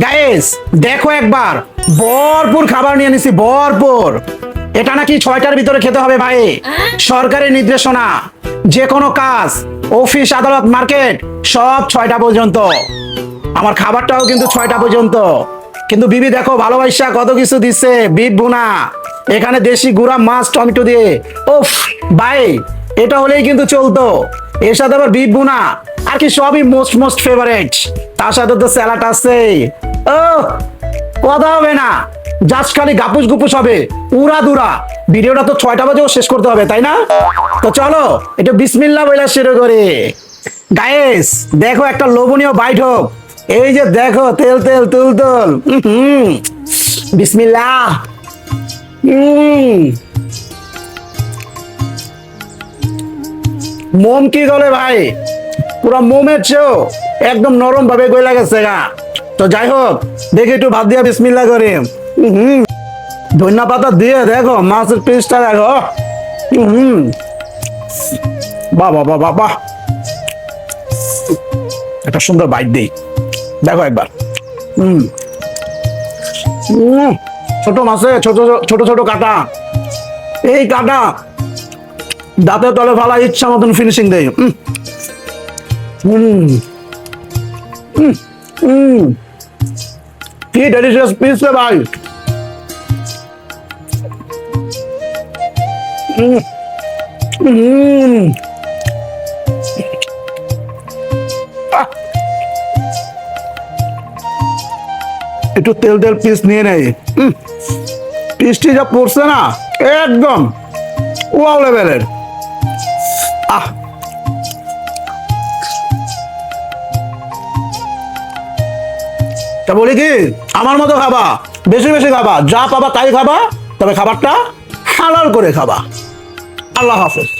Guys দেখো একবার, ভরপুর খাবার নিয়ে নিছি, ভরপুর। এটা নাকি 6টার ভিতরে খেতে হবে ভাই, সরকারি নির্দেশনা। যে কোনো কাজ, অফিস, আদালত, মার্কেট সব 6টা পর্যন্ত। আমার খাবারটাও কিন্তু 6টা পর্যন্ত। কিন্তু বিবি দেখো ভালোবাসা কত কিছু দিচ্ছে, বিফ ভুনা, এখানে দেশি গুঁড়া মাছ টমেটো দিয়ে। ওফ ভাই, এটা হলেই কিন্তু চলতো। এর সাথে আবার বিফ ভুনা আর কি সবই মোস্ট মোস্ট ফেভারিট। তার সাথে তো স্যালাড আছে। ও কথা হবে না, জাস্ট খালি গাপুস গুপুস হবে, উড়া দুরা। ভিডিওটা তো 6টা বাজেও শেষ করতে হবে, তাই না? তো চলো একটু বিসমিল্লাহ বলে শুরু করি। গাইস দেখো একটা লোভনীয় বাইট হোক। এই যে দেখো, তেল তেল তুল তুল। বিসমিল্লাহ। মোম কি গলে ভাই, পুরো মোমের চেয়েও একদম নরম ভাবে গলে গেছে গা। তো যাই হোক, দেখি একটু ভাত দিয়া বিসমিল্লাহ করি। ধনিয়া পাতা দিয়ে দেখো মাছের পিসটা দেখো। বাহ বাহ বাহ বাহ বাহ, একটা সুন্দর বাইট দিই, দেখো একবার। ছোট মাছে ছোট ছোট ছোট কাটা, এই কাটা দাঁতের তলে ফালা ইচ্ছা মতন ফিনিশিং দেয়। কি ডেলিশিয়াস পিস রে ভাই। একটু তেল তেল পিস নিয়ে নেই। পিসটি যা পড়ছে না, একদম ওয়াও লেভেলের। আহ তা বলি কি, আমার মতো খাবা, বেশি বেশি খাবা, যা পাবা তাই খাবা, তবে খাবারটা হালাল করে খাবা। আল্লাহ হাফেজ।